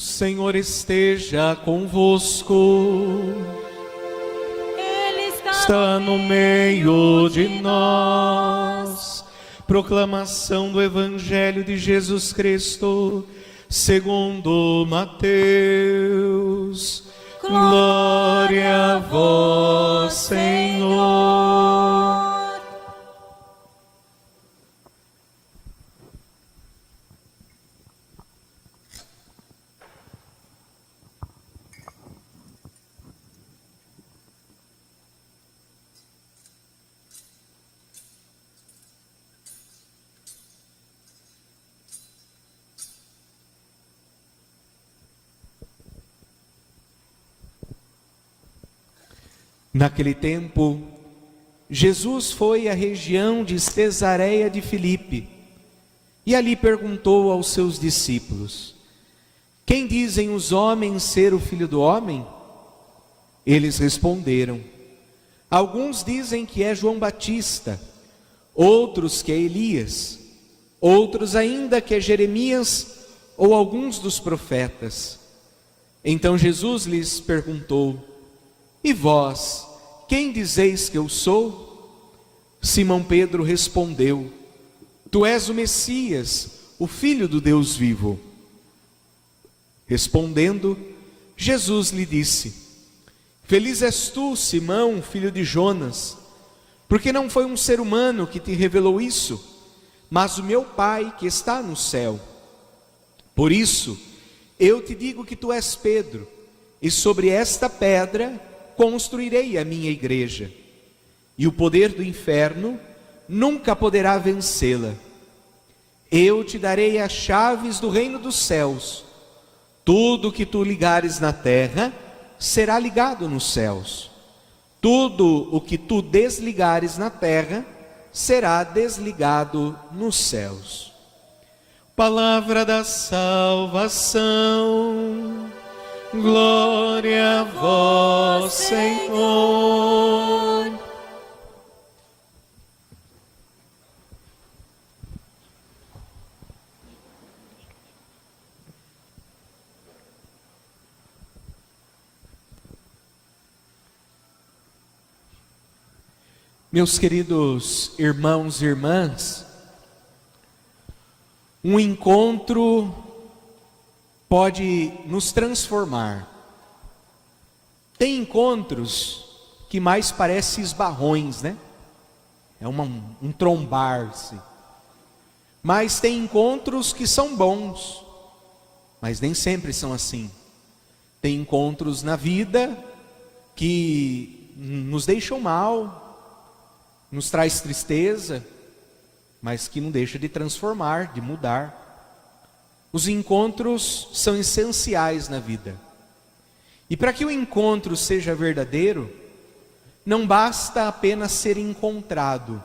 Senhor esteja convosco. Ele Está no meio de nós. Proclamação do Evangelho de Jesus Cristo, segundo Mateus. Glória a vós, Senhor. Naquele tempo, Jesus foi à região de Cesareia de Filipe e ali perguntou aos seus discípulos: quem dizem os homens ser o Filho do Homem? Eles responderam: alguns dizem que é João Batista, outros que é Elias, outros ainda que é Jeremias ou alguns dos profetas. Então Jesus lhes perguntou: e vós, quem dizeis que eu sou? Simão Pedro respondeu: tu és o Messias, o Filho do Deus vivo. Respondendo, Jesus lhe disse: feliz és tu, Simão, filho de Jonas, porque não foi um ser humano que te revelou isso, mas o meu Pai que está no céu. Por isso, eu te digo que tu és Pedro, e sobre esta pedra construirei a minha igreja, e o poder do inferno nunca poderá vencê-la. Eu te darei as chaves do reino dos céus. Tudo que tu ligares na terra será ligado nos céus. Tudo o que tu desligares na terra será desligado nos céus. Palavra da salvação. Glória a vós, Senhor. Meus queridos irmãos e irmãs, um encontro pode nos transformar. Tem encontros que mais parecem esbarrões, né? É um trombar-se. Mas tem encontros que são bons, mas nem sempre são assim. Tem encontros na vida que nos deixam mal, nos traz tristeza, mas que não deixa de transformar, de mudar. Os encontros são essenciais na vida. E para que o encontro seja verdadeiro, não basta apenas ser encontrado,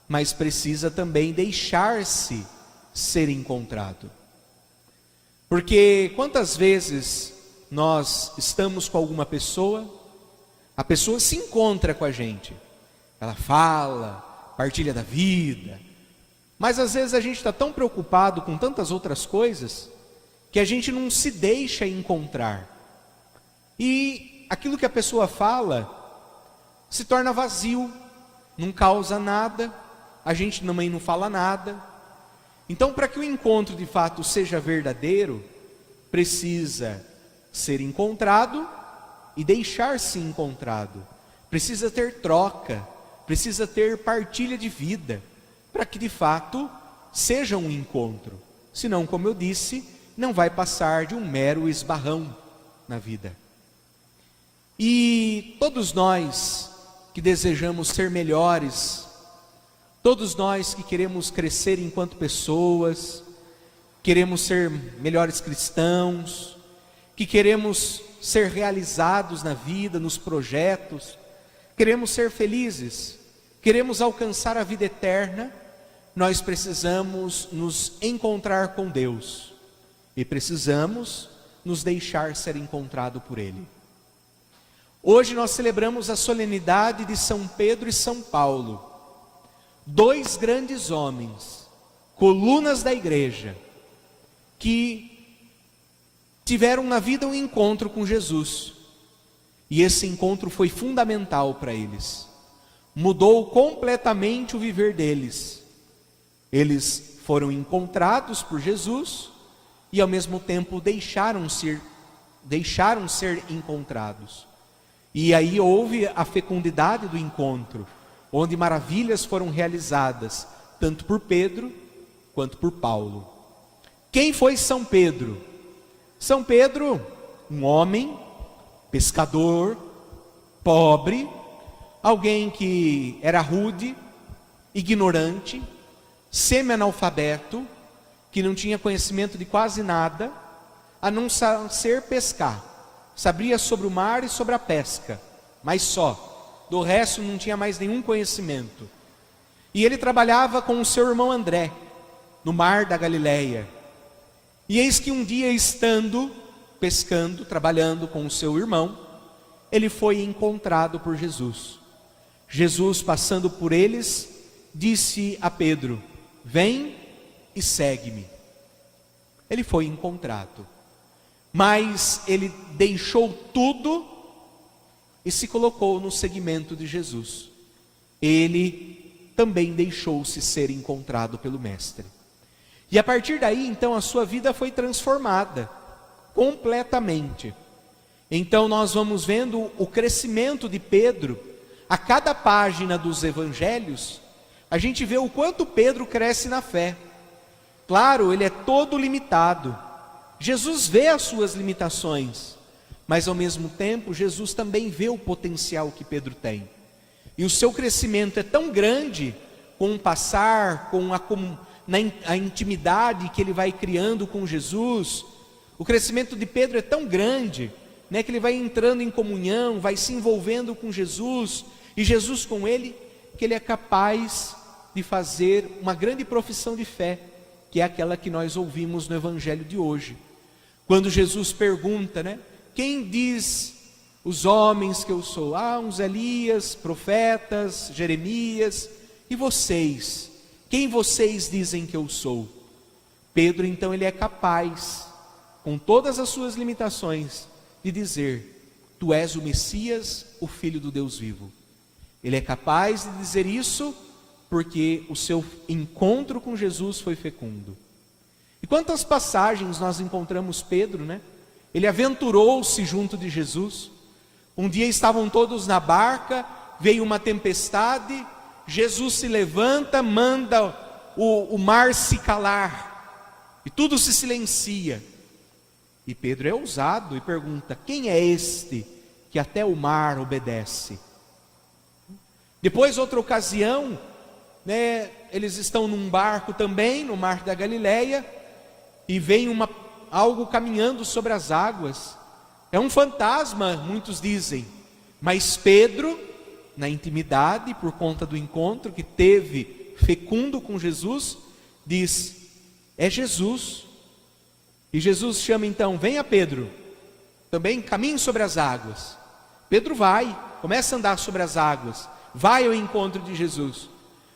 mas precisa também deixar-se ser encontrado. Porque quantas vezes nós estamos com alguma pessoa, a pessoa se encontra com a gente, ela fala, partilha da vida, mas às vezes a gente está tão preocupado com tantas outras coisas, que a gente não se deixa encontrar. E aquilo que a pessoa fala se torna vazio, não causa nada, a gente também não fala nada. Então, para que o encontro de fato seja verdadeiro, precisa ser encontrado e deixar-se encontrado. Precisa ter troca, precisa ter partilha de vida, para que de fato seja um encontro. Senão, como eu disse, não vai passar de um mero esbarrão na vida. E todos nós que desejamos ser melhores, todos nós que queremos crescer enquanto pessoas, queremos ser melhores cristãos, que queremos ser realizados na vida, nos projetos, queremos ser felizes, queremos alcançar a vida eterna, nós precisamos nos encontrar com Deus e precisamos nos deixar ser encontrado por Ele. Hoje nós celebramos a solenidade de São Pedro e São Paulo, dois grandes homens, colunas da igreja, que tiveram na vida um encontro com Jesus. E esse encontro foi fundamental para eles. Mudou completamente o viver deles. Eles foram encontrados por Jesus e ao mesmo tempo deixaram ser encontrados. E aí houve a fecundidade do encontro, onde maravilhas foram realizadas, tanto por Pedro quanto por Paulo. Quem foi São Pedro? São Pedro, um homem, pescador, pobre, alguém que era rude, ignorante, semi-analfabeto, que não tinha conhecimento de quase nada, a não ser pescar. Sabia sobre o mar e sobre a pesca, mas só. Do resto não tinha mais nenhum conhecimento. E ele trabalhava com o seu irmão André, no mar da Galileia. E eis que um dia, estando pescando, trabalhando com o seu irmão, ele foi encontrado por Jesus. Jesus, passando por eles, disse a Pedro: vem e segue-me. Ele foi encontrado, mas ele deixou tudo e se colocou no seguimento de Jesus. Ele também deixou-se ser encontrado pelo Mestre. E a partir daí, então, a sua vida foi transformada completamente. Então nós vamos vendo o crescimento de Pedro. A cada página dos evangelhos, a gente vê o quanto Pedro cresce na fé. Claro, ele é todo limitado. Jesus vê as suas limitações, mas ao mesmo tempo, Jesus também vê o potencial que Pedro tem. E o seu crescimento é tão grande, com o passar, a intimidade que ele vai criando com Jesus. O crescimento de Pedro é tão grande, que ele vai entrando em comunhão, vai se envolvendo com Jesus, e Jesus com ele, que ele é capaz de fazer uma grande profissão de fé, que é aquela que nós ouvimos no evangelho de hoje. Quando Jesus pergunta, quem diz os homens que eu sou? Uns Elias, profetas, Jeremias, e vocês? Quem vocês dizem que eu sou? Pedro, então, ele é capaz, com todas as suas limitações, de dizer: tu és o Messias, o Filho do Deus vivo. Ele é capaz de dizer isso porque o seu encontro com Jesus foi fecundo. E quantas passagens nós encontramos Pedro, Ele aventurou-se junto de Jesus. Um dia estavam todos na barca, veio uma tempestade, Jesus se levanta, manda o mar se calar, e tudo se silencia. E Pedro é ousado e pergunta: quem é este que até o mar obedece? Depois, outra ocasião, eles estão num barco também, no mar da Galileia, e vem algo caminhando sobre as águas. É um fantasma, muitos dizem, mas Pedro, na intimidade, por conta do encontro que teve fecundo com Jesus, diz: é Jesus. E Jesus chama então: venha Pedro, também caminhe sobre as águas. Pedro vai, começa a andar sobre as águas, vai ao encontro de Jesus.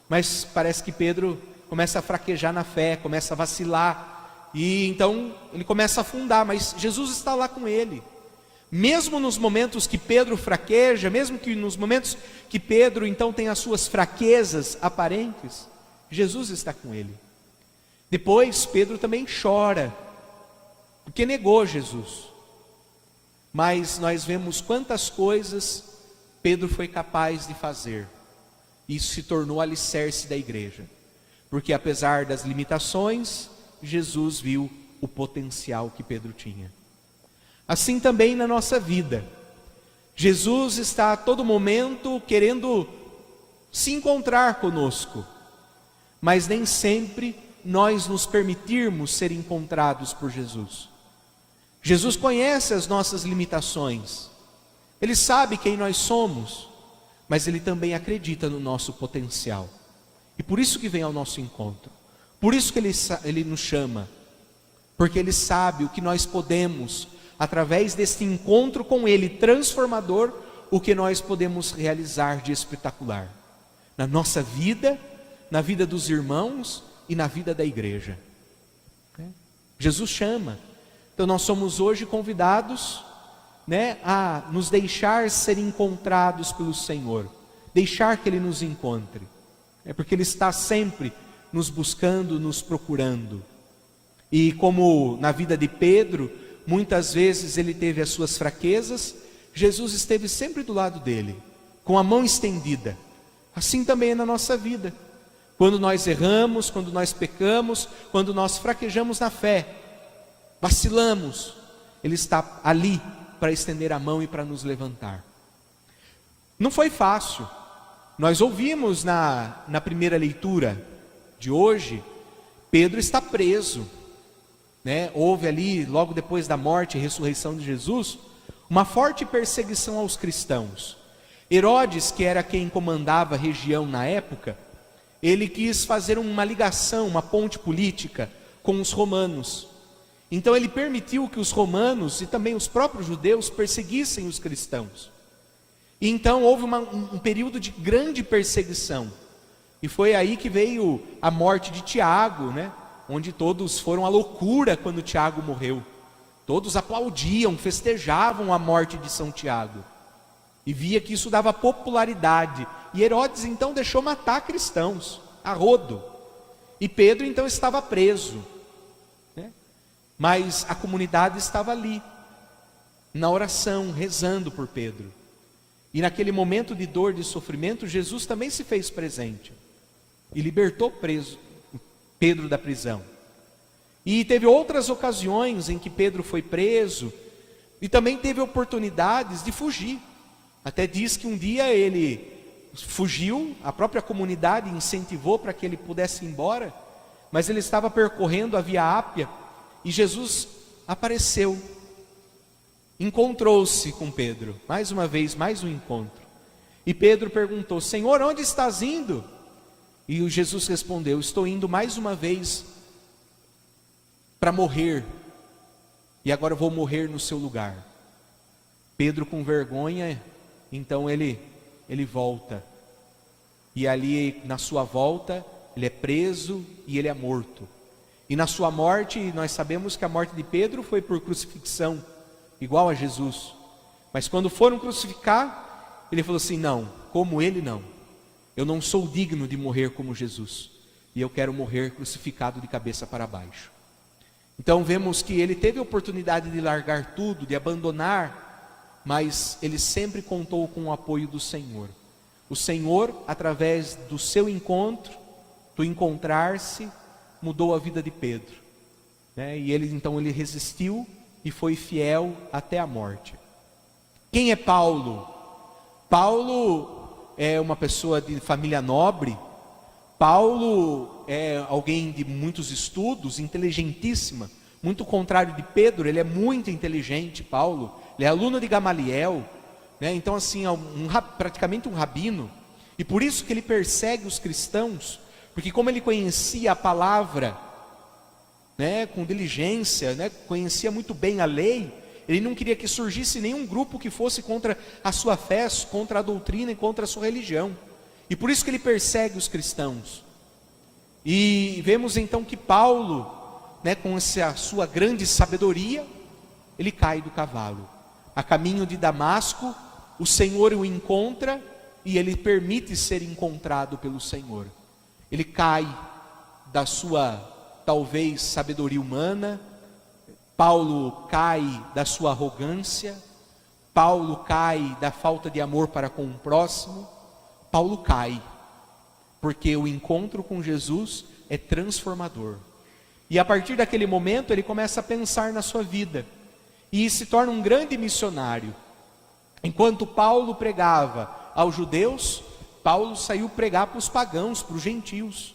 Mas parece que Pedro começa a fraquejar na fé, começa a vacilar, e então ele começa a afundar, mas Jesus está lá com ele. Mesmo nos momentos que Pedro fraqueja, mesmo que nos momentos que Pedro então tem as suas fraquezas aparentes, Jesus está com ele. Depois Pedro também chora, porque negou Jesus. Mas nós vemos quantas coisas Pedro foi capaz de fazer. Isso se tornou alicerce da igreja, porque apesar das limitações, Jesus viu o potencial que Pedro tinha. Assim também na nossa vida, Jesus está a todo momento querendo se encontrar conosco, mas nem sempre nós nos permitirmos ser encontrados por Jesus. Jesus conhece as nossas limitações, Ele sabe quem nós somos, mas Ele também acredita no nosso potencial, e por isso que vem ao nosso encontro, por isso que Ele nos chama, porque Ele sabe o que nós podemos, através deste encontro com Ele transformador, o que nós podemos realizar de espetacular, na nossa vida, na vida dos irmãos e na vida da igreja. Jesus chama, Então nós somos hoje convidados, né, a nos deixar ser encontrados pelo Senhor, deixar que Ele nos encontre, porque Ele está sempre nos buscando, nos procurando. E como na vida de Pedro, muitas vezes ele teve as suas fraquezas, Jesus esteve sempre do lado dele, com a mão estendida. Assim também é na nossa vida. Quando nós erramos, quando nós pecamos, quando nós fraquejamos na fé, vacilamos, Ele está ali para estender a mão e para nos levantar. Não foi fácil. Nós ouvimos na primeira leitura de hoje, Pedro está preso, né? Houve ali, logo depois da morte e ressurreição de Jesus, uma forte perseguição aos cristãos. Herodes, que era quem comandava a região na época, ele quis fazer uma ligação, uma ponte política com os romanos. Então ele permitiu que os romanos e também os próprios judeus perseguissem os cristãos. E então houve um período de grande perseguição. E foi aí que veio a morte de Tiago, né? Onde todos foram à loucura quando Tiago morreu. Todos aplaudiam, festejavam a morte de São Tiago. E via que isso dava popularidade. E Herodes então deixou matar cristãos, a rodo. E Pedro então estava preso, né? Mas a comunidade estava ali, na oração, rezando por Pedro. E naquele momento de dor, de sofrimento, Jesus também se fez presente. E libertou Pedro da prisão. E teve outras ocasiões em que Pedro foi preso. E também teve oportunidades de fugir. Até diz que um dia ele fugiu, a própria comunidade incentivou para que ele pudesse ir embora. Mas ele estava percorrendo a Via Ápia e Jesus apareceu. Encontrou-se com Pedro, mais uma vez, mais um encontro. E Pedro perguntou: Senhor, onde estás indo? E Jesus respondeu: estou indo mais uma vez para morrer, e agora eu vou morrer no seu lugar. Pedro, com vergonha, então ele volta. E ali, na sua volta, ele é preso e ele é morto. E na sua morte, nós sabemos que a morte de Pedro foi por crucifixão, igual a Jesus. Mas quando foram crucificar, ele falou assim: não, como ele não. Eu não sou digno de morrer como Jesus. E eu quero morrer crucificado de cabeça para baixo. Então vemos que ele teve a oportunidade de largar tudo, de abandonar, mas ele sempre contou com o apoio do Senhor. O Senhor, através do seu encontro, do encontrar-se, mudou a vida de Pedro, né? E então ele resistiu e foi fiel até a morte. Quem é Paulo? Paulo é uma pessoa de família nobre. Paulo é alguém de muitos estudos, inteligentíssima, muito contrário de Pedro. Ele é muito inteligente, Paulo. Ele é aluno de Gamaliel, né? Então assim, praticamente um rabino. E por isso que ele persegue os cristãos, porque como ele conhecia a palavra, né, com diligência, né, conhecia muito bem a lei, ele não queria que surgisse nenhum grupo que fosse contra a sua fé, contra a doutrina e contra a sua religião. E por isso que ele persegue os cristãos. E vemos então que Paulo, né, com essa sua grande sabedoria, ele cai do cavalo. A caminho de Damasco, o Senhor o encontra e ele permite ser encontrado pelo Senhor. Ele cai da sua, talvez, sabedoria humana. Paulo cai da sua arrogância. Paulo cai da falta de amor para com o próximo. Paulo cai, porque o encontro com Jesus é transformador. E a partir daquele momento ele começa a pensar na sua vida. E se torna um grande missionário. Enquanto Paulo pregava aos judeus, Paulo saiu pregar para os pagãos, para os gentios.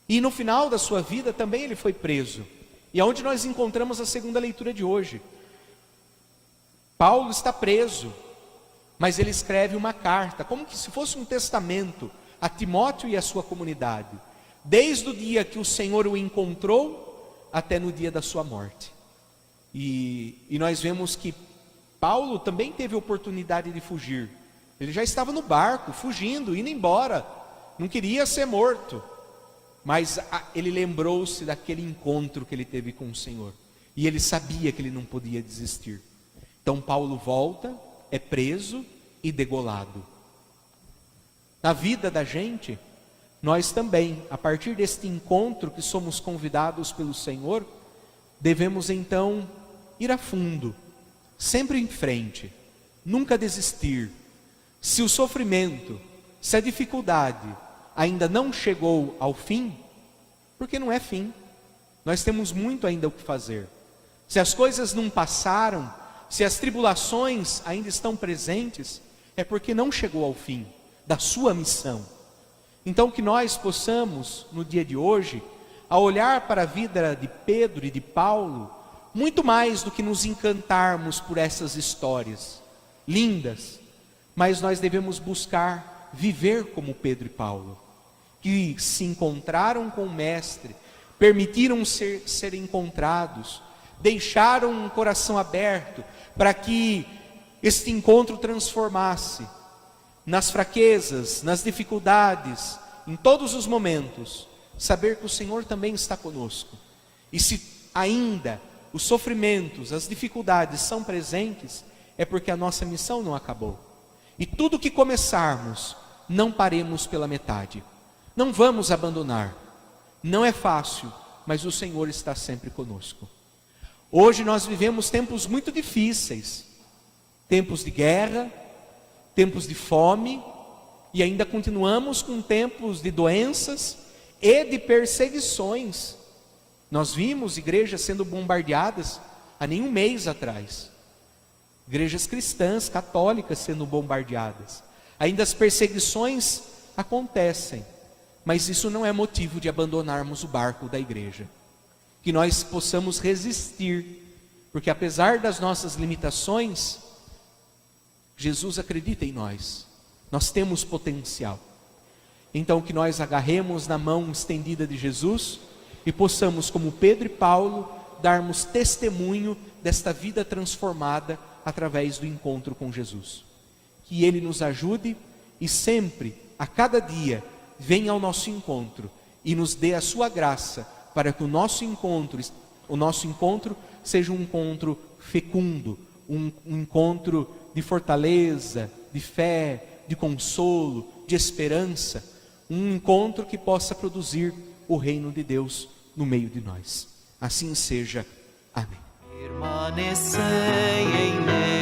E no final da sua vida também ele foi preso. E é onde nós encontramos a segunda leitura de hoje. Paulo está preso, mas ele escreve uma carta, como que se fosse um testamento, a Timóteo e a sua comunidade. Desde o dia que o Senhor o encontrou, até no dia da sua morte. E nós vemos que Paulo também teve a oportunidade de fugir. Ele já estava no barco, fugindo, indo embora. Não queria ser morto. Mas ele lembrou-se daquele encontro que ele teve com o Senhor. E ele sabia que ele não podia desistir. Então Paulo volta, é preso e degolado. Na vida da gente, nós também, a partir deste encontro que somos convidados pelo Senhor, devemos então ir a fundo, sempre em frente, nunca desistir. Se o sofrimento, se a dificuldade ainda não chegou ao fim, porque não é fim, nós temos muito ainda o que fazer. Se as coisas não passaram, se as tribulações ainda estão presentes, é porque não chegou ao fim da sua missão. Então que nós possamos, no dia de hoje, a olhar para a vida de Pedro e de Paulo, muito mais do que nos encantarmos por essas histórias lindas, mas nós devemos buscar viver como Pedro e Paulo, que se encontraram com o Mestre, permitiram ser encontrados, deixaram um coração aberto para que este encontro transformasse nas fraquezas, nas dificuldades, em todos os momentos, saber que o Senhor também está conosco. E se ainda os sofrimentos, as dificuldades são presentes, é porque a nossa missão não acabou. E tudo que começarmos, não paremos pela metade. Não vamos abandonar. Não é fácil, mas o Senhor está sempre conosco. Hoje nós vivemos tempos muito difíceis. Tempos de guerra, tempos de fome, e ainda continuamos com tempos de doenças e de perseguições. Nós vimos igrejas sendo bombardeadas há nem um mês atrás. Igrejas cristãs, católicas sendo bombardeadas. Ainda as perseguições acontecem, mas isso não é motivo de abandonarmos o barco da igreja. Que nós possamos resistir, porque apesar das nossas limitações, Jesus acredita em nós. Nós temos potencial. Então que nós agarremos na mão estendida de Jesus e possamos, como Pedro e Paulo, darmos testemunho desta vida transformada através do encontro com Jesus. Que Ele nos ajude e sempre, a cada dia, venha ao nosso encontro e nos dê a sua graça para que o nosso encontro seja um encontro fecundo, um encontro de fortaleza, de fé, de consolo, de esperança, um encontro que possa produzir o reino de Deus no meio de nós. Assim seja. Amém. Permanecei em mim.